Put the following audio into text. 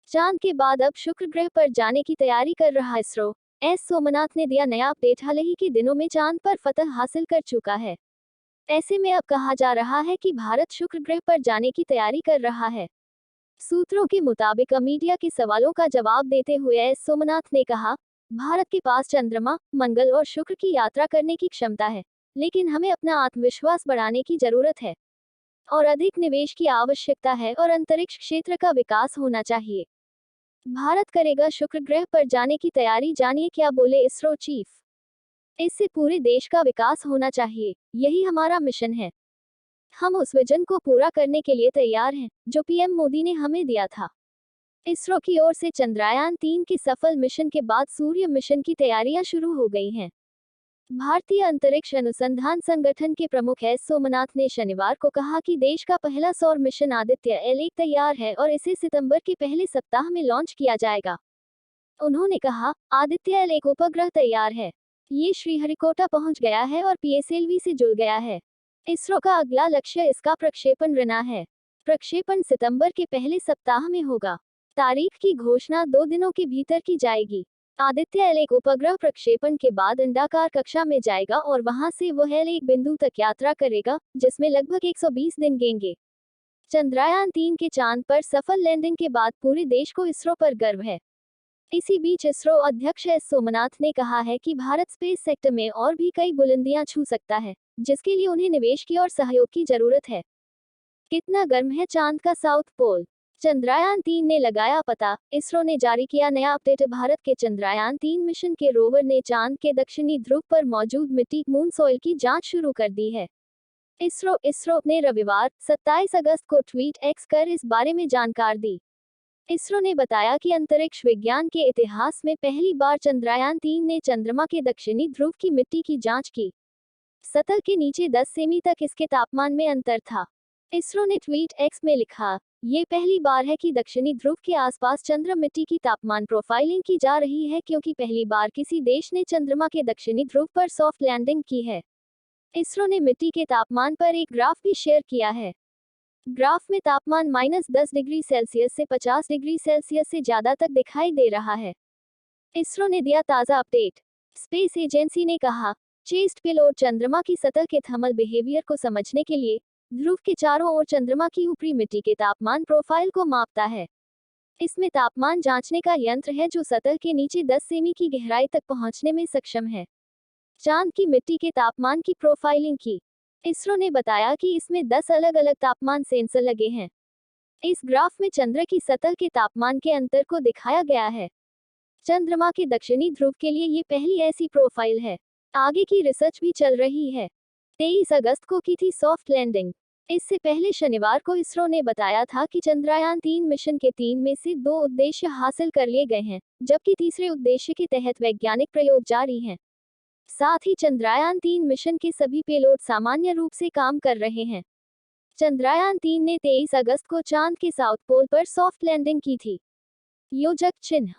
चांद के बाद अब शुक्र ग्रह पर जाने की तैयारी कर रहा इसरो। एस सोमनाथ ने दिया नया अपडेट। हाल ही के दिनों में चांद पर फतह हासिल कर चुका है। ऐसे में अब कहा जा रहा है कि भारत शुक्र ग्रह पर जाने की तैयारी कर रहा है। सूत्रों के मुताबिक मीडिया के सवालों का जवाब देते हुए एस सोमनाथ ने कहा, भारत के पास चंद्रमा, मंगल और शुक्र की यात्रा करने की क्षमता है, लेकिन हमें अपना आत्मविश्वास बढ़ाने की जरूरत है और अधिक निवेश की आवश्यकता है और अंतरिक्ष क्षेत्र का विकास होना चाहिए। भारत करेगा शुक्र ग्रह पर जाने की तैयारी। जानिए क्या बोले इसरो चीफ। इससे पूरे देश का विकास होना चाहिए, यही हमारा मिशन है। हम उस विजन को पूरा करने के लिए तैयार हैं जो पीएम मोदी ने हमें दिया था। इसरो की ओर से चंद्रयान-3 के सफल मिशन के बाद सूर्य मिशन की तैयारियां शुरू हो गई हैं। भारतीय अंतरिक्ष अनुसंधान संगठन के प्रमुख एस सोमनाथ ने शनिवार को कहा कि देश का पहला सौर मिशन आदित्य एल1 तैयार है और इसे सितंबर के पहले सप्ताह में लॉन्च किया जाएगा। उन्होंने कहा, आदित्य एल1 उपग्रह तैयार है। ये श्रीहरिकोटा पहुंच गया है और पीएसएलवी से जुड़ गया है। इसरो का अगला लक्ष्य इसका प्रक्षेपण करना है। प्रक्षेपण सितंबर के पहले सप्ताह में होगा। तारीख की घोषणा 2 दिनों के भीतर की जाएगी। आदित्य एल1 उपग्रह प्रक्षेपण के बाद अंडाकार कक्षा में जाएगा और वहां से वह एल1 बिंदु तक यात्रा करेगा, जिसमें लगभग 120 दिन लगेंगे। चंद्रयान-3 के चांद पर सफल लैंडिंग के बाद पूरे देश को इसरो पर गर्व है। इसी बीच इसरो अध्यक्ष एस सोमनाथ ने कहा है कि भारत स्पेस सेक्टर में और भी कई बुलंदियां छू सकता है, जिसके लिए उन्हें निवेश की और सहयोग की जरूरत है। कितना गर्म है चांद का साउथ पोल। चंद्रयान-3 ने लगाया पता। इसरो ने जारी किया नया अपडेट। भारत के चंद्रयान-3 मिशन के रोवर ने चांद के दक्षिणी ध्रुव पर मौजूद मिट्टी मून सॉइल की जांच शुरू कर दी है। इसरो ने रविवार 27 अगस्त को ट्वीट एक्स कर इस बारे में जानकारी दी। इसरो ने बताया कि अंतरिक्ष विज्ञान के इतिहास में पहली बार चंद्रयान-3 ने चंद्रमा के दक्षिणी ध्रुव की मिट्टी की जांच की। सतह के नीचे 10 सेमी तक इसके तापमान में अंतर था। इसरो ने ट्वीट एक्स में लिखा, ये पहली बार है कि दक्षिणी ध्रुव के आसपास चंद्र मिट्टी की तापमान प्रोफाइलिंग की जा रही है, क्योंकि पहली बार किसी देश ने चंद्रमा के दक्षिणी ध्रुव पर सॉफ्ट लैंडिंग की है। इसरो ने मिट्टी के तापमान पर एक ग्राफ भी शेयर किया है। ग्राफ में तापमान -10 डिग्री सेल्सियस से 50 डिग्री सेल्सियस से ज्यादा तक दिखाई दे रहा है। इसरो ने दिया ताज़ा अपडेट। स्पेस एजेंसी ने कहा, चेस्ट पेलोड चंद्रमा की सतह के थर्मल बिहेवियर को समझने के लिए ध्रुव के चारों ओर चंद्रमा की ऊपरी मिट्टी के तापमान प्रोफाइल को मापता है। इसमें तापमान जांचने का यंत्र है जो सतह के नीचे 10 सेमी की गहराई तक पहुंचने में सक्षम है। चांद की मिट्टी के तापमान की प्रोफाइलिंग की। इसरो ने बताया कि इसमें 10 अलग अलग तापमान सेंसर लगे हैं। इस ग्राफ में चंद्र की सतह के तापमान के अंतर को दिखाया गया है। चंद्रमा के दक्षिणी ध्रुव के लिए ये पहली ऐसी प्रोफाइल है। आगे की रिसर्च भी चल रही है। 23 अगस्त को की थी सॉफ्ट लैंडिंग। इससे पहले शनिवार को इसरो ने बताया था कि चंद्रयान-3 मिशन के 3 में से 2 उद्देश्य हासिल कर लिए गए हैं, जबकि तीसरे उद्देश्य के तहत वैज्ञानिक प्रयोग जारी हैं। साथ ही चंद्रयान-3 मिशन के सभी पेलोड सामान्य रूप से काम कर रहे हैं। चंद्रयान-3 ने 23 अगस्त को चांद के साउथ पोल पर सॉफ्ट लैंडिंग की थी। योजक चिन्ह।